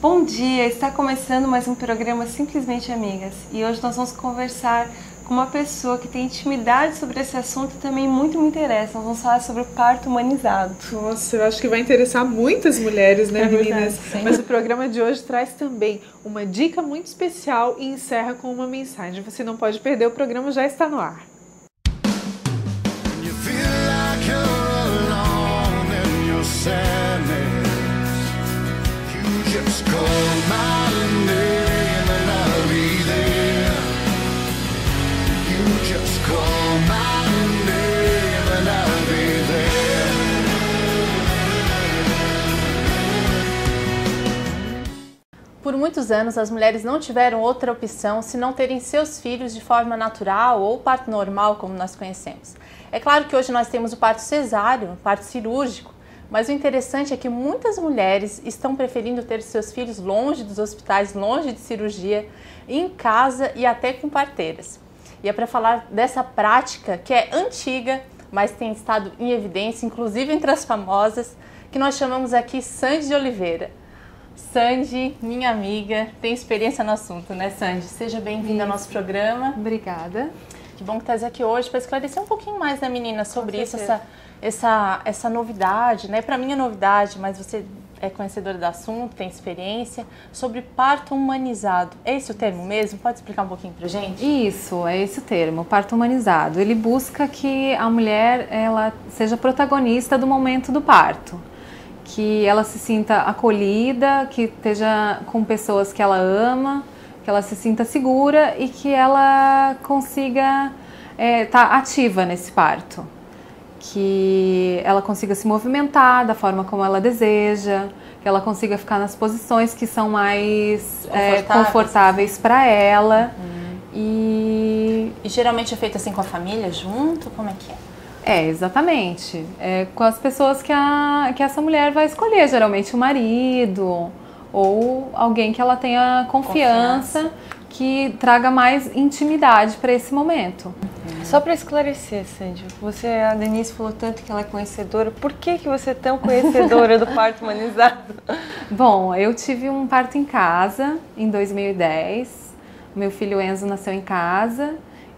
Bom dia, está começando mais um programa Simplesmente Amigas e hoje nós vamos conversar com uma pessoa que tem intimidade sobre esse assunto e também muito me interessa. Nós vamos falar sobre o parto humanizado. Nossa, eu acho que vai interessar muitas mulheres, né, meninas? Verdade, mas o programa de hoje traz também uma dica muito especial e encerra com uma mensagem. Você não pode perder, o programa já está no ar. Por muitos anos, as mulheres não tiveram outra opção senão terem seus filhos de forma natural ou parto normal, como nós conhecemos. É claro que hoje nós temos o parto cesáreo, o parto cirúrgico, mas o interessante é que muitas mulheres estão preferindo ter seus filhos longe dos hospitais, longe de cirurgia, em casa e até com parteiras. E é para falar dessa prática que é antiga, mas tem estado em evidência, inclusive entre as famosas, que nós chamamos aqui Sandy de Oliveira. Sandy, minha amiga, tem experiência no assunto, né, Sandy? Seja bem-vinda ao nosso programa. Obrigada. Que bom que estás aqui hoje para esclarecer um pouquinho mais, né, menina, sobre isso, essa novidade, né? Para mim é novidade, mas você é conhecedora do assunto, tem experiência, sobre parto humanizado. É esse o termo mesmo? Pode explicar um pouquinho pra gente? Isso, é esse o termo, parto humanizado. Ele busca que a mulher ela seja protagonista do momento do parto. Que ela se sinta acolhida, que esteja com pessoas que ela ama, que ela se sinta segura e que ela consiga estar ativa nesse parto. Que ela consiga se movimentar da forma como ela deseja, que ela consiga ficar nas posições que são mais confortáveis para ela. E geralmente é feito assim com a família junto? Como é que é? Exatamente. É com as pessoas que essa mulher vai escolher, geralmente o marido ou alguém que ela tenha confiança. Que traga mais intimidade para esse momento. Só para esclarecer, Sandy, a Denise falou tanto que ela é conhecedora, por que você é tão conhecedora do parto humanizado? Bom, eu tive um parto em casa em 2010, meu filho Enzo nasceu em casa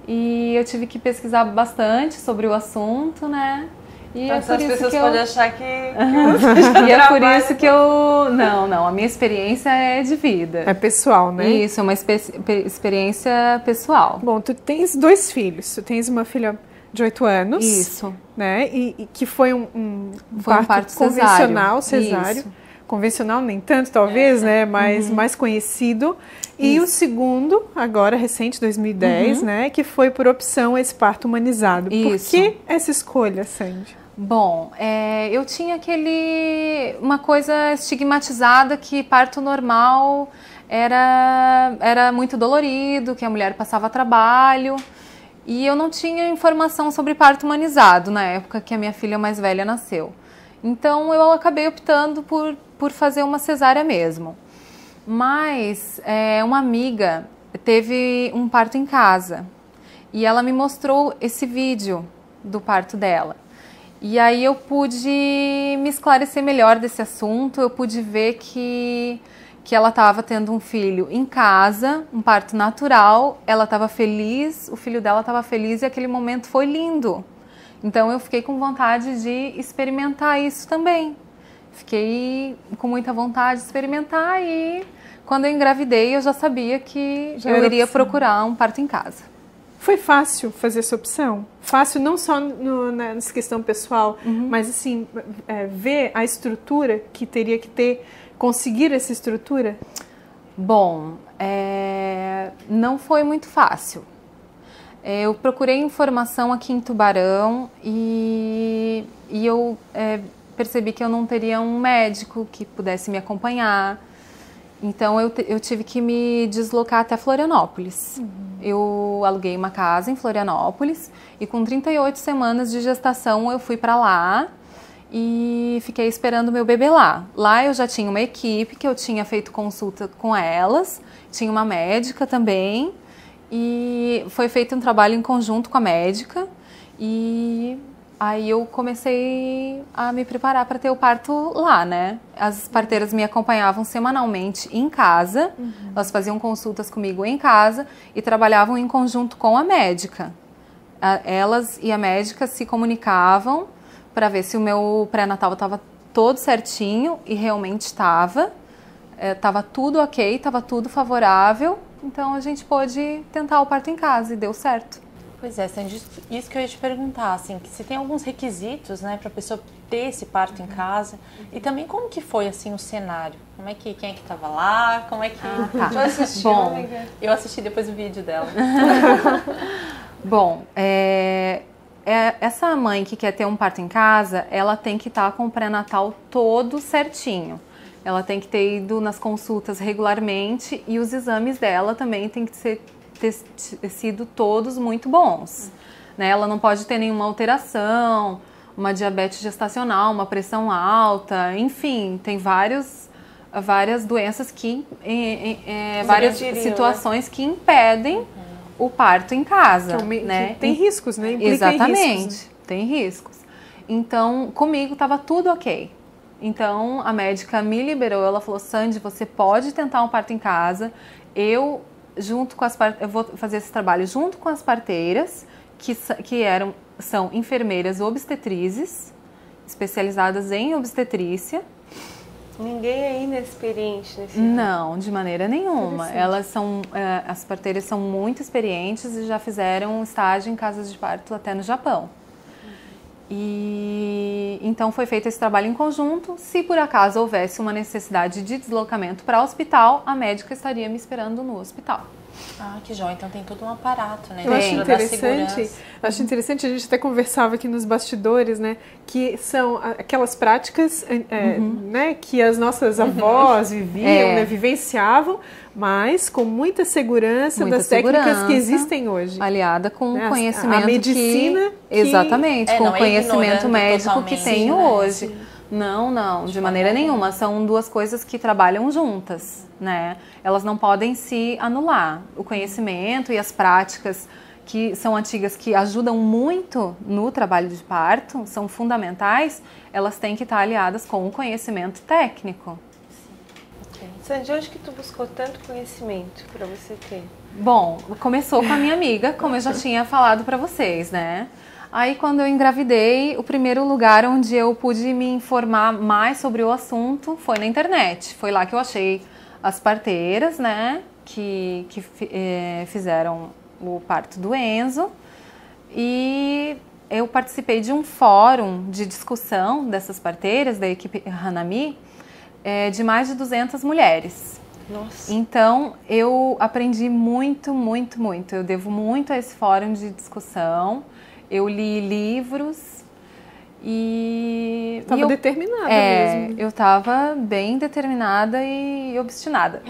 e eu tive que pesquisar bastante sobre o assunto, né? E as pessoas podem achar que você e é por isso que eu... Não, a minha experiência é de vida. É pessoal, né? Isso, é uma experiência pessoal. Bom, tu tens 2 filhos, tu tens uma filha de 8 anos. Isso. Né? E que foi um parto convencional, cesáreo. Isso. Convencional nem tanto, talvez, né? Mas mais conhecido. E Isso. o segundo, agora recente, 2010, né? Que foi por opção esse parto humanizado. Isso. Por que essa escolha, Sandy? Bom, eu tinha uma coisa estigmatizada que parto normal era muito dolorido, que a mulher passava trabalho. E eu não tinha informação sobre parto humanizado na época que a minha filha mais velha nasceu. Então eu acabei optando por fazer uma cesárea mesmo. Mas uma amiga teve um parto em casa e ela me mostrou esse vídeo do parto dela. E aí eu pude me esclarecer melhor desse assunto, eu pude ver que ela estava tendo um filho em casa, um parto natural, ela estava feliz, o filho dela estava feliz e aquele momento foi lindo. Então eu fiquei com vontade de experimentar isso também. Fiquei com muita vontade de experimentar e quando eu engravidei eu já sabia que eu iria procurar um parto em casa. Foi fácil fazer essa opção? Fácil não só nessa questão pessoal, mas assim, ver a estrutura que teria que ter, conseguir essa estrutura? Bom, não foi muito fácil. Eu procurei informação aqui em Tubarão e eu percebi que eu não teria um médico que pudesse me acompanhar. Então eu tive que me deslocar até Florianópolis. Eu aluguei uma casa em Florianópolis e com 38 semanas de gestação eu fui para lá e fiquei esperando meu bebê lá. Lá eu já tinha uma equipe que eu tinha feito consulta com elas, tinha uma médica também e foi feito um trabalho em conjunto com a médica e Aí eu comecei a me preparar para ter o parto lá, né? As parteiras me acompanhavam semanalmente em casa, elas faziam consultas comigo em casa e trabalhavam em conjunto com a médica. Elas e a médica se comunicavam para ver se o meu pré-natal estava todo certinho, e realmente estava. Estava tudo ok, estava tudo favorável, então a gente pôde tentar o parto em casa e deu certo. Pois é, Sandy, isso que eu ia te perguntar, assim, que se tem alguns requisitos, né, para a pessoa ter esse parto em casa, e também como que foi, assim, o cenário? Quem é que estava lá, como é que... Eu assisti, Bom, eu assisti depois o vídeo dela. Bom, essa mãe que quer ter um parto em casa, ela tem que estar com o pré-natal todo certinho. Ela tem que ter ido nas consultas regularmente e os exames dela também tem que ter sido todos muito bons. Né? Ela não pode ter nenhuma alteração, uma diabetes gestacional, uma pressão alta, enfim, tem várias doenças várias situações, né, que impedem o parto em casa. Né? Tem riscos, né? Implica Exatamente, em riscos, né? Tem riscos. Então, comigo estava tudo ok. Então, a médica me liberou, ela falou, Sandy, você pode tentar um parto em casa, eu vou fazer esse trabalho junto com as parteiras, que são enfermeiras obstetrizes, especializadas em obstetrícia. Ninguém é inexperiente nesse Não, de maneira nenhuma. As parteiras são muito experientes e já fizeram estágio em casas de parto até no Japão. E então foi feito esse trabalho em conjunto. Se por acaso houvesse uma necessidade de deslocamento para o hospital, a médica estaria me esperando no hospital. Ah, que jóia. Então tem todo um aparato, né? Eu acho interessante, a gente até conversava aqui nos bastidores, né? Que são aquelas práticas né, que as nossas avós viviam, né, vivenciavam, mas com muita segurança técnicas que existem hoje. Aliada com o conhecimento a medicina exatamente, com o conhecimento médico que tenho hoje. Sim. Não, de maneira nenhuma. São duas coisas que trabalham juntas, né? Elas não podem se anular. O conhecimento e as práticas que são antigas, que ajudam muito no trabalho de parto, são fundamentais, elas têm que estar aliadas com o conhecimento técnico. Sandy, onde que tu buscou tanto conhecimento para você ter? Bom, começou com a minha amiga, como eu já tinha falado para vocês, né? Aí, quando eu engravidei, o primeiro lugar onde eu pude me informar mais sobre o assunto foi na internet. Foi lá que eu achei as parteiras, né, que fizeram o parto do Enzo. E eu participei de um fórum de discussão dessas parteiras, da equipe Hanami, de mais de 200 mulheres. Nossa. Então, eu aprendi muito, muito, muito. Eu devo muito a esse fórum de discussão. Eu li livros e... Estava determinada mesmo. Eu estava bem determinada e obstinada.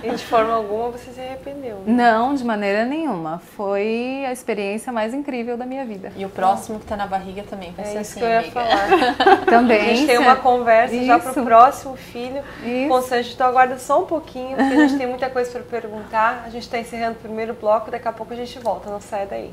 E de forma alguma você se arrependeu? Né? Não, de maneira nenhuma. Foi a experiência mais incrível da minha vida. E o próximo que está na barriga também vai ser isso assim, que eu ia amiga. falar. Também. A gente tem uma conversa já para o próximo filho. Isso. Bom, Sandy, então aguarda só um pouquinho, porque a gente tem muita coisa para perguntar. A gente está encerrando o primeiro bloco, daqui a pouco a gente volta. Não saia daí.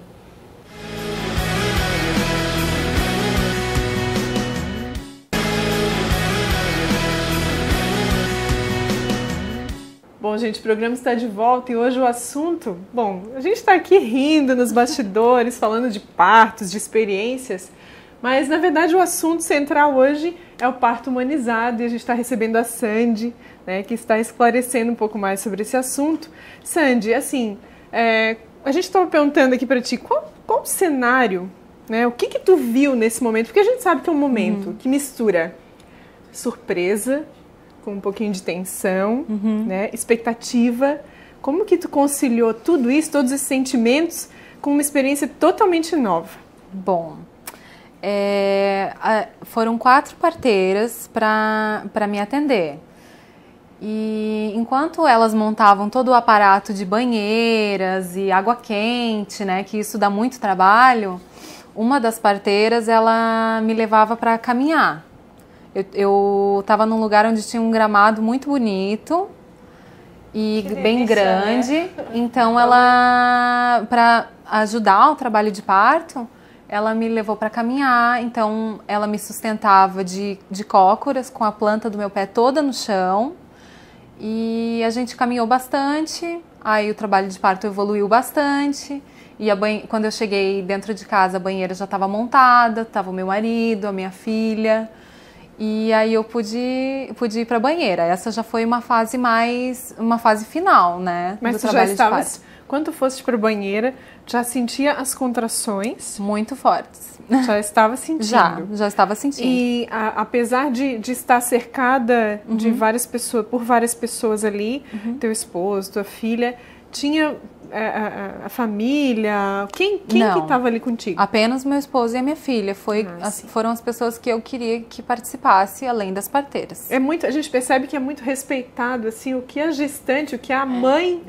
Bom, gente, o programa está de volta e hoje o assunto... Bom, a gente está aqui rindo nos bastidores, falando de partos, de experiências, mas, na verdade, o assunto central hoje é o parto humanizado e a gente está recebendo a Sandy, né, que está esclarecendo um pouco mais sobre esse assunto. Sandy, assim, a gente estava perguntando aqui para ti, qual o cenário, né, o que tu viu nesse momento? Porque a gente sabe que é um momento que mistura surpresa com um pouquinho de tensão, né, expectativa. Como que tu conciliou tudo isso, todos esses sentimentos, com uma experiência totalmente nova? Bom, foram 4 parteiras para me atender. E enquanto elas montavam todo o aparato de banheiras e água quente, né, que isso dá muito trabalho, uma das parteiras, ela me levava para caminhar. Eu estava num lugar onde tinha um gramado muito bonito e bem grande. Né? Então, ela, para ajudar o trabalho de parto, ela me levou para caminhar, então ela me sustentava de cócoras, com a planta do meu pé toda no chão. E a gente caminhou bastante, aí o trabalho de parto evoluiu bastante. E quando eu cheguei dentro de casa, a banheira já estava montada, estava o meu marido, a minha filha. E aí eu pude ir para a banheira. Essa já foi uma fase final, né? Mas tu já estava, quando tu foste para a banheira, já sentia as contrações? Muito fortes. Já estava sentindo? Já estava sentindo. E apesar de estar cercada de por várias pessoas ali, teu esposo, tua filha, tinha a família? Quem que estava ali contigo? Apenas meu esposo e a minha filha. Foram as pessoas que eu queria que participasse, além das parteiras. A gente percebe que é muito respeitado assim, o que a gestante, o que a mãe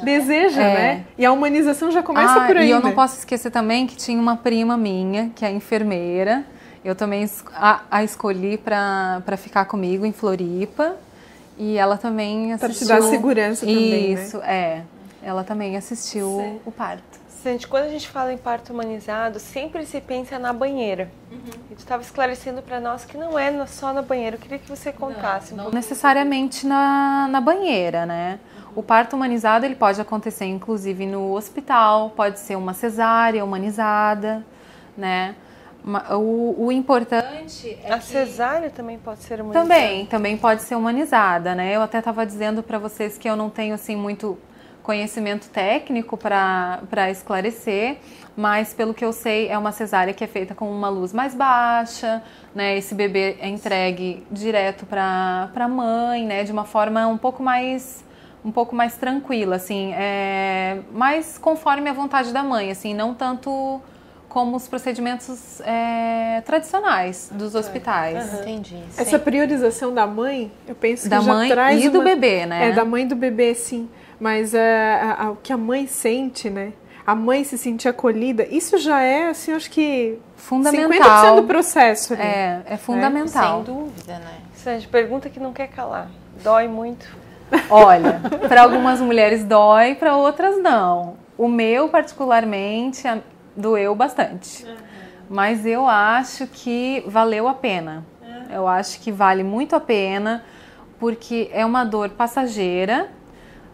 deseja, né? E a humanização já começa por aí. E eu não posso esquecer também que tinha uma prima minha, que é enfermeira. Eu também a escolhi para ficar comigo em Floripa. E ela também assistiu. Para te dar segurança também, Isso, né? Ela também assistiu o parto. Gente, quando a gente fala em parto humanizado, sempre se pensa na banheira. E tu estava esclarecendo para nós que não é só na banheira. Eu queria que você contasse. Não necessariamente na banheira, né? O parto humanizado ele pode acontecer inclusive no hospital, pode ser uma cesárea humanizada, né? O importante é a cesárea também pode ser humanizada? Também pode ser humanizada, né? Eu até estava dizendo para vocês que eu não tenho assim muito conhecimento técnico para esclarecer, mas pelo que eu sei é uma cesárea que é feita com uma luz mais baixa, né? Esse bebê é entregue direto para a mãe, né? De uma forma um pouco mais tranquila, assim, mais conforme a vontade da mãe, assim, não tanto como os procedimentos tradicionais dos hospitais. Entendi. Essa priorização da mãe, eu penso que da já mãe traz e do bebê, né? Da mãe e do bebê, sim. Mas o que a mãe sente, né? A mãe se sentir acolhida, isso já é, assim, acho que fundamental. 50% do processo. Ali. É fundamental. Sem dúvida, né? Sérgio, pergunta que não quer calar. Dói muito? Olha, para algumas mulheres dói, para outras não. O meu, particularmente, doeu bastante. Mas eu acho que valeu a pena. Eu acho que vale muito a pena, porque é uma dor passageira.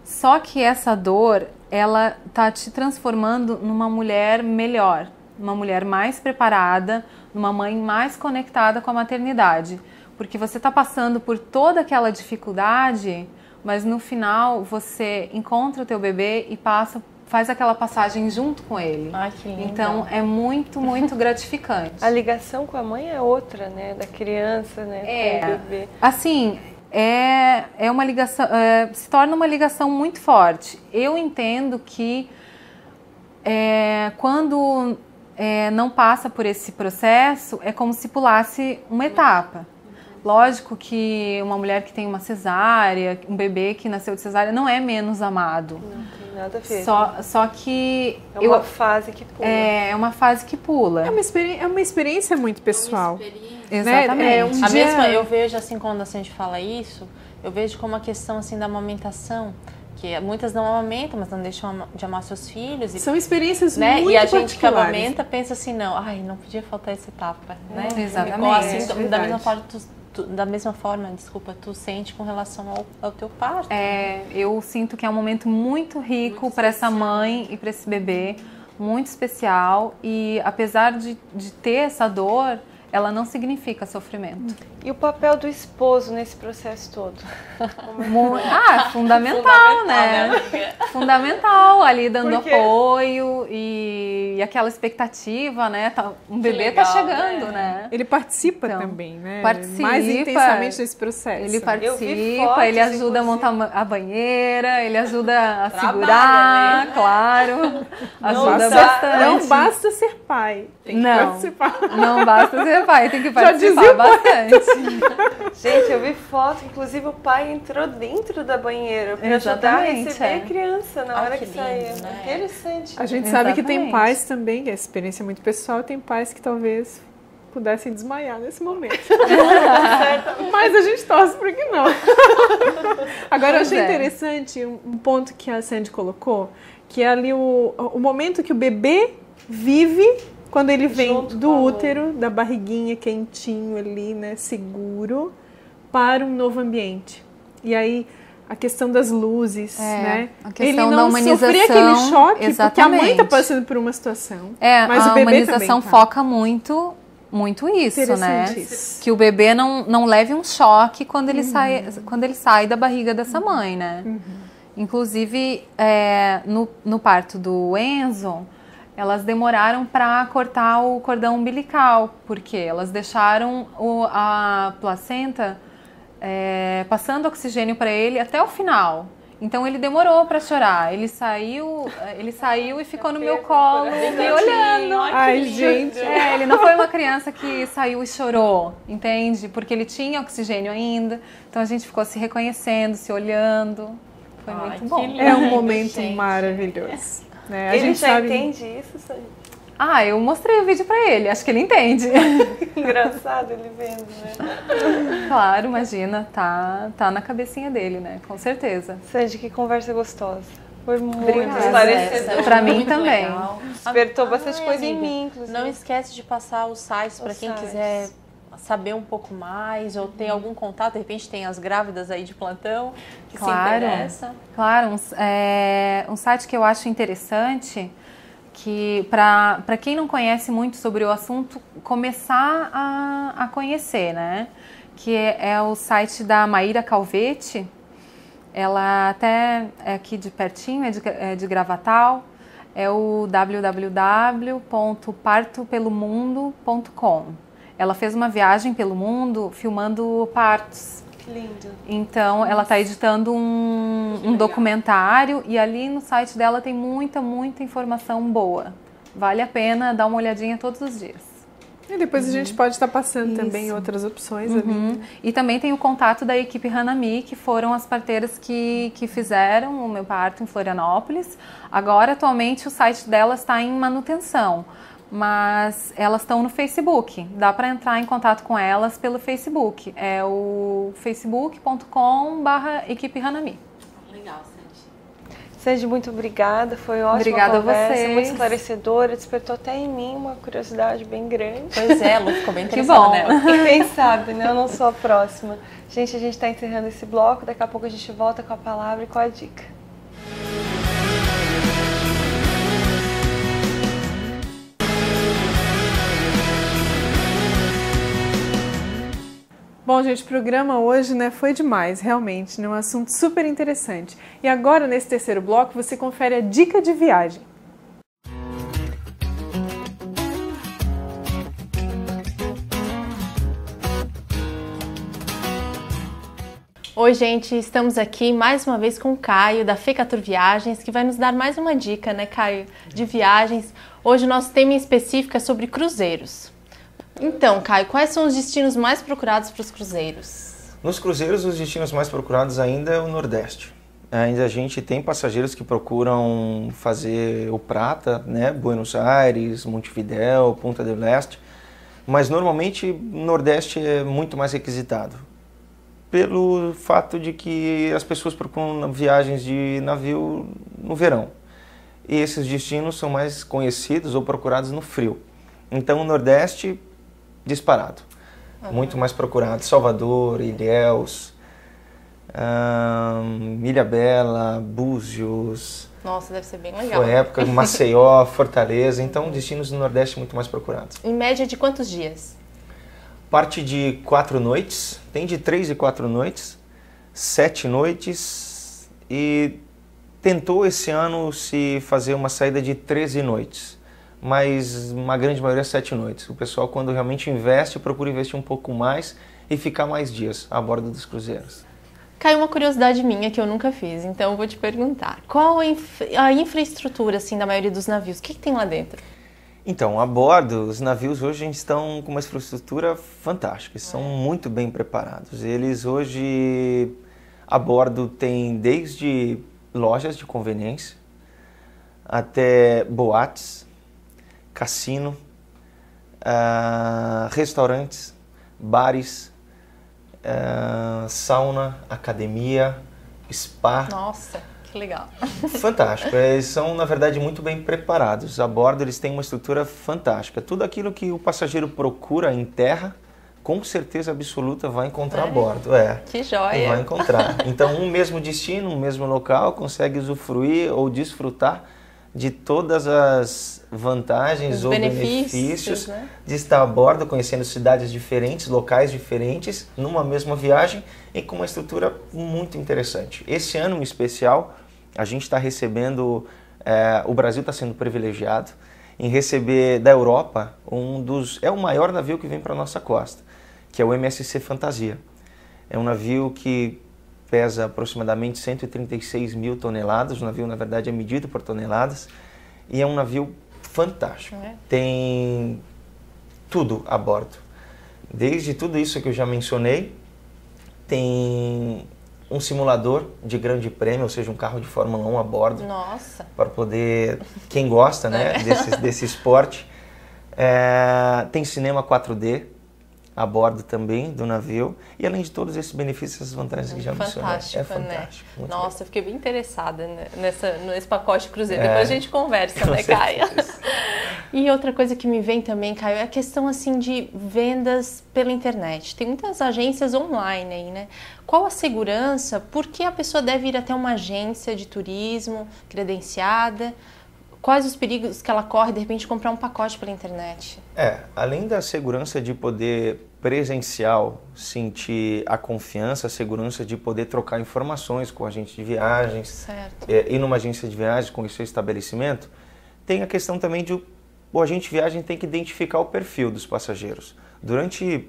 Só que essa dor, ela tá te transformando numa mulher melhor, numa mulher mais preparada, numa mãe mais conectada com a maternidade. Porque você tá passando por toda aquela dificuldade, mas no final você encontra o teu bebê e faz aquela passagem junto com ele. Ai, que lindo. Então é muito, muito gratificante. A ligação com a mãe é outra, né? Da criança, né? Com o bebê. Assim, é uma ligação, se torna uma ligação muito forte. Eu entendo que quando não passa por esse processo, é como se pulasse uma etapa. Lógico que uma mulher que tem uma cesárea, um bebê que nasceu de cesárea, não é menos amado. Não tem nada a ver. Só que... É uma fase que pula. É uma fase que pula. É uma experiência muito pessoal. Exatamente. Eu vejo, assim, quando a gente fala isso, eu vejo como a questão, assim, da amamentação, que muitas não amamentam, mas não deixam de amar seus filhos. São experiências né? muito E a gente que particulares. pensa assim, não podia faltar essa etapa, né? Exatamente. Assim, da mesma forma, tu sente com relação ao teu parto. Eu sinto que é um momento muito rico para essa mãe e para esse bebê, muito especial, e apesar de ter essa dor, ela não significa sofrimento. E o papel do esposo nesse processo todo? Fundamental, né? Fundamental, ali dando apoio e aquela expectativa, né? Um bebê legal, tá chegando, né? Ele participa também, né? Participa. Mais intensamente desse processo. Ele participa, ele ajuda a montar a banheira, ele ajuda a segurar, né? Claro. Ajuda bastante. Não basta ser pai, tem que participar. Não basta ser pai, tem que participar bastante. Gente, eu vi foto, inclusive o pai entrou dentro da banheira para ajudar a receber a criança na hora que saía. Né? Interessante. A gente sabe que tem pais também, que a experiência é muito pessoal, tem pais que talvez pudessem desmaiar nesse momento. Mas a gente torce para que não. Agora, eu achei interessante um ponto que a Sandy colocou, que é ali o momento que o bebê vive quando ele vem Junto do com a útero, da barriguinha quentinho ali, né, seguro, para um novo ambiente. E aí a questão das luzes, né? A questão ele da não humanização, sofria aquele choque, exatamente. porque a mãe está passando por uma situação. Mas a o bebê humanização também tá. foca muito isso, né? Que o bebê não leve um choque quando ele sai da barriga dessa mãe, né? Inclusive, no parto do Enzo, elas demoraram para cortar o cordão umbilical, porque elas deixaram a placenta passando oxigênio para ele até o final. Então ele demorou para chorar. Ele saiu e ficou no meu colo, me olhando. Ai, gente. Ele não foi uma criança que saiu e chorou, entende? Porque ele tinha oxigênio ainda. Então a gente ficou se reconhecendo, se olhando. Foi muito bom. Lindo, É um momento gente. maravilhoso. Né? A Ele gente já sabe... entende isso, Sandy? Eu mostrei o vídeo pra ele, acho que ele entende. Engraçado ele vendo, né? Claro, imagina, tá na cabecinha dele, né? Com certeza. Sandy, que conversa gostosa. Foi muito Obrigada. esclarecedor. Pra mim Muito também. legal. Despertou bastante coisa em amiga, mim, inclusive. Não esquece de passar os sites para quem quiser saber um pouco mais ou ter algum contato. De repente tem as grávidas aí de plantão que se interessam. Claro, um site que eu acho interessante, que para quem não conhece muito sobre o assunto, começar a conhecer, né? Que é o site da Maíra Calvete. Ela até é aqui de pertinho, é de Gravatal. É o www.partopelomundo.com. Ela fez uma viagem pelo mundo filmando partos. Que lindo. Então, ela está editando um documentário e ali no site dela tem muita informação boa. Vale a pena dar uma olhadinha todos os dias. E depois a gente pode estar passando também outras opções ali. E também tem o contato da equipe Hanami, que foram as parteiras que fizeram o meu parto em Florianópolis. Agora, atualmente, o site delas está em manutenção, mas elas estão no Facebook. Dá para entrar em contato com elas pelo Facebook. É o facebook.com/equipe Hanami. Legal, Sandy. Sandy, muito obrigada. Foi ótima Obrigada a conversa, vocês. muito esclarecedora. Despertou até em mim uma curiosidade bem grande. Pois é, Lu, ficou bem Que interessada bom. nela. E quem sabe, né? Eu não sou a próxima. Gente, a gente está encerrando esse bloco. Daqui a pouco a gente volta com a palavra e com a dica. Bom, gente, o programa hoje, né, foi demais, realmente, né, um assunto super interessante. E agora, nesse terceiro bloco, você confere a dica de viagem. Oi, gente, estamos aqui mais uma vez com o Caio, da Fecatur Viagens, que vai nos dar mais uma dica, né, Caio, de viagens. Hoje o nosso tema em específico é sobre cruzeiros. Então, Caio, quais são os destinos mais procurados para os cruzeiros? Nos cruzeiros, os destinos mais procurados ainda é o Nordeste. Ainda a gente tem passageiros que procuram fazer o Prata, né, Buenos Aires, Montevidéu, Punta del Este, mas normalmente o Nordeste é muito mais requisitado, pelo fato de que as pessoas procuram viagens de navio no verão. E esses destinos são mais conhecidos ou procurados no frio. Então o Nordeste, disparado. Muito mais procurado. Salvador, Ilhéus, Ilhabela, Búzios. Nossa, deve ser bem legal. Foi época de Maceió, Fortaleza. Então destinos do Nordeste muito mais procurados. Em média de quantos dias? Parte de 4 noites, tem de 3 e 4 noites, 7 noites e tentou esse ano se fazer uma saída de 13 noites, mas uma grande maioria 7 noites. O pessoal, quando realmente investe, procura investir um pouco mais e ficar mais dias a bordo dos cruzeiros. Caiu uma curiosidade minha que eu nunca fiz, então eu vou te perguntar. Qual a infraestrutura assim, da maioria dos navios? O que tem lá dentro? Então, a bordo, os navios hoje estão com uma infraestrutura fantástica, são muito bem preparados. Eles hoje, a bordo, tem desde lojas de conveniência até boates, cassino, restaurantes, bares, sauna, academia, spa. Nossa, Que legal. Fantástico. Eles são, na verdade, muito bem preparados. A bordo, eles têm uma estrutura fantástica. Tudo aquilo que o passageiro procura em terra, com certeza absoluta vai encontrar a bordo. Que joia! Vai encontrar. Então, um mesmo destino, um mesmo local, consegue usufruir ou desfrutar de todas as vantagens ou benefícios, né, de estar a bordo, conhecendo cidades diferentes, locais diferentes, numa mesma viagem e com uma estrutura muito interessante. Esse ano em especial, a gente está recebendo, o Brasil está sendo privilegiado em receber da Europa é o maior navio que vem para a nossa costa, que é o MSC Fantasia. É um navio que pesa aproximadamente 136 mil toneladas, o navio na verdade é medido por toneladas, e é um navio fantástico. Tem tudo a bordo. Desde tudo isso que eu já mencionei, tem um simulador de grande prêmio, ou seja, um carro de Fórmula 1 a bordo. Nossa! Para poder, quem gosta, né, desse esporte. Tem cinema 4D a bordo também do navio, e além de todos esses benefícios, essas vantagens que já mencionei. É fantástico. Né? Nossa, eu fiquei bem interessada nesse pacote cruzeiro. Depois a gente conversa, né, Caio? E outra coisa que me vem também, Caio, é a questão assim de vendas pela internet. Tem muitas agências online aí, né? Qual a segurança? Por que a pessoa deve ir até uma agência de turismo credenciada? Quais os perigos que ela corre, de repente, comprar um pacote pela internet? Além da segurança de poder presencial, sentir a confiança, a segurança de poder trocar informações com o agente de viagens, certo, ir numa agência de viagens com o seu estabelecimento, tem a questão também de o agente de viagem tem que identificar o perfil dos passageiros. Durante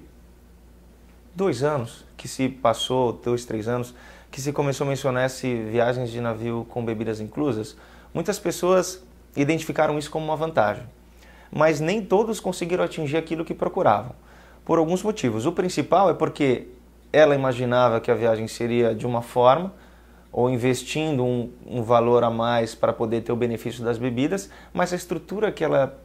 2 anos que se passou, 2, 3 anos, que se começou a mencionar viagens de navio com bebidas inclusas, muitas pessoas identificaram isso como uma vantagem, mas nem todos conseguiram atingir aquilo que procuravam, por alguns motivos. O principal é porque ela imaginava que a viagem seria de uma forma, ou investindo um valor a mais para poder ter o benefício das bebidas, mas a estrutura que ela...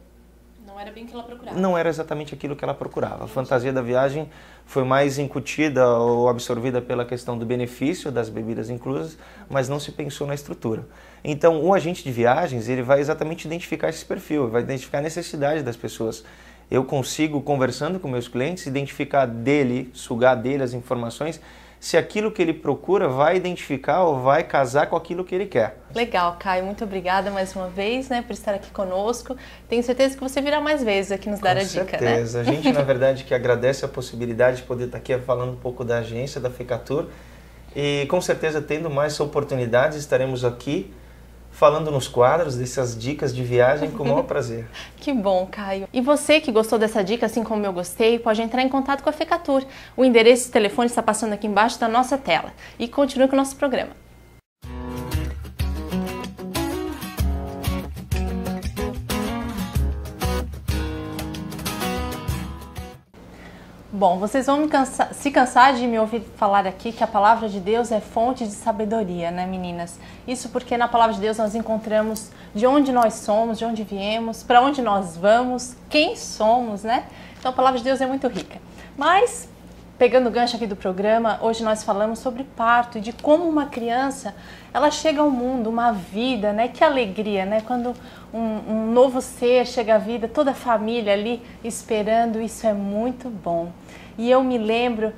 Não era bem o que ela procurava. Não era exatamente aquilo que ela procurava. A fantasia da viagem foi mais incutida ou absorvida pela questão do benefício das bebidas inclusas, mas não se pensou na estrutura. Então, o agente de viagens, ele vai exatamente identificar esse perfil, vai identificar a necessidade das pessoas. Eu consigo, conversando com meus clientes, identificar dele, sugar dele as informações, se aquilo que ele procura vai identificar ou vai casar com aquilo que ele quer. Legal, Caio. Muito obrigada mais uma vez, né, por estar aqui conosco. Tenho certeza que você virá mais vezes aqui nos dar a dica, né? Com certeza. A gente, na verdade, que agradece a possibilidade de poder estar aqui falando um pouco da agência, da FECATUR. E, com certeza, tendo mais oportunidades, estaremos aqui falando nos quadros dessas dicas de viagem com o maior prazer. Que bom, Caio. E você que gostou dessa dica, assim como eu gostei, pode entrar em contato com a FECATUR. O endereço de telefone está passando aqui embaixo da nossa tela. E continue com o nosso programa. Bom, vocês vão se cansar de me ouvir falar aqui que a palavra de Deus é fonte de sabedoria, né, meninas? Isso porque na palavra de Deus nós encontramos de onde nós somos, de onde viemos, para onde nós vamos, quem somos, né? Então a palavra de Deus é muito rica. Mas, pegando o gancho aqui do programa, hoje nós falamos sobre parto e de como uma criança, ela chega ao mundo, uma vida, né? Que alegria, né? Quando um novo ser chega à vida, toda a família ali esperando, isso é muito bom. E eu me lembro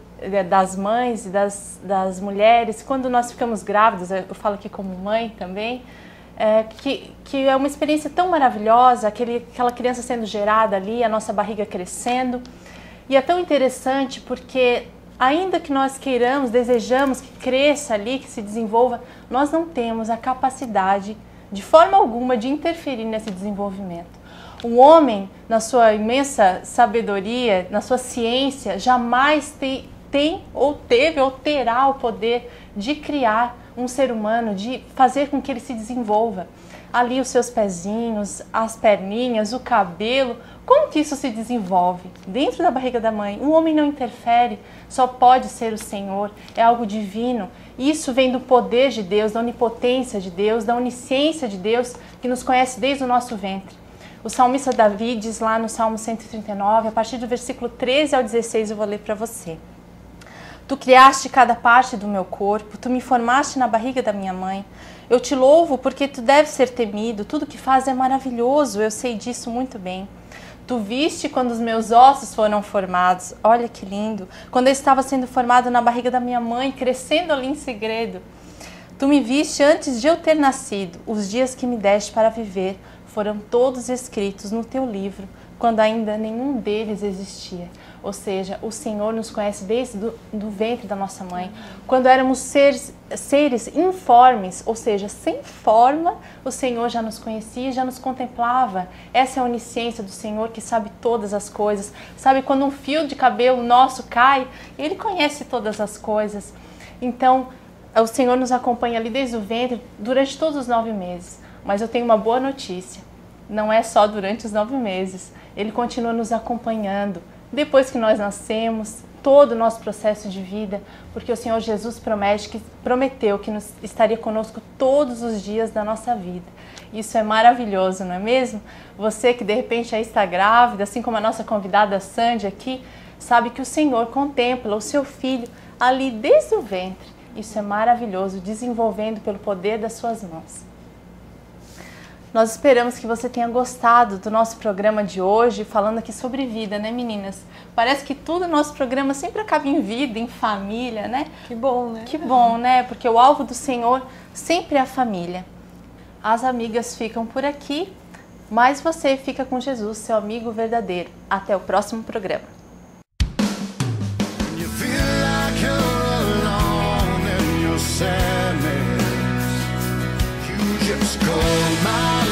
das mães e das mulheres, quando nós ficamos grávidas, eu falo aqui como mãe também, que é uma experiência tão maravilhosa, aquela criança sendo gerada ali, a nossa barriga crescendo. E é tão interessante porque, ainda que nós queiramos, desejamos que cresça ali, que se desenvolva, nós não temos a capacidade, de forma alguma, de interferir nesse desenvolvimento. O homem, na sua imensa sabedoria, na sua ciência, jamais tem ou teve ou terá o poder de criar um ser humano, de fazer com que ele se desenvolva. Ali os seus pezinhos, as perninhas, o cabelo, como que isso se desenvolve? Dentro da barriga da mãe, um homem não interfere, só pode ser o Senhor, é algo divino. Isso vem do poder de Deus, da onipotência de Deus, da onisciência de Deus, que nos conhece desde o nosso ventre. O salmista Davi diz lá no Salmo 139, a partir do versículo 13 ao 16, eu vou ler para você. Tu criaste cada parte do meu corpo, Tu me formaste na barriga da minha mãe. Eu te louvo porque Tu deves ser temido, tudo que faz é maravilhoso, eu sei disso muito bem. Tu viste quando os meus ossos foram formados, olha que lindo, quando eu estava sendo formado na barriga da minha mãe, crescendo ali em segredo. Tu me viste antes de eu ter nascido, os dias que me deste para viver foram todos escritos no Teu livro, quando ainda nenhum deles existia. Ou seja, o Senhor nos conhece desde do ventre da nossa mãe. Quando éramos seres informes, ou seja, sem forma, o Senhor já nos conhecia, já nos contemplava. Essa é a onisciência do Senhor que sabe todas as coisas. Sabe quando um fio de cabelo nosso cai, Ele conhece todas as coisas. Então, o Senhor nos acompanha ali desde o ventre durante todos os 9 meses. Mas eu tenho uma boa notícia. Não é só durante os 9 meses. Ele continua nos acompanhando. Depois que nós nascemos, todo o nosso processo de vida, porque o Senhor Jesus prometeu que estaria conosco todos os dias da nossa vida. Isso é maravilhoso, não é mesmo? Você que de repente já está grávida, assim como a nossa convidada Sandy aqui, sabe que o Senhor contempla o seu filho ali desde o ventre. Isso é maravilhoso, desenvolvendo pelo poder das suas mãos. Nós esperamos que você tenha gostado do nosso programa de hoje, falando aqui sobre vida, né, meninas? Parece que tudo no nosso programa sempre acaba em vida, em família, né? Que bom, né? Que bom, né? Porque o alvo do Senhor sempre é a família. As amigas ficam por aqui, mas você fica com Jesus, seu amigo verdadeiro. Até o próximo programa. Just call my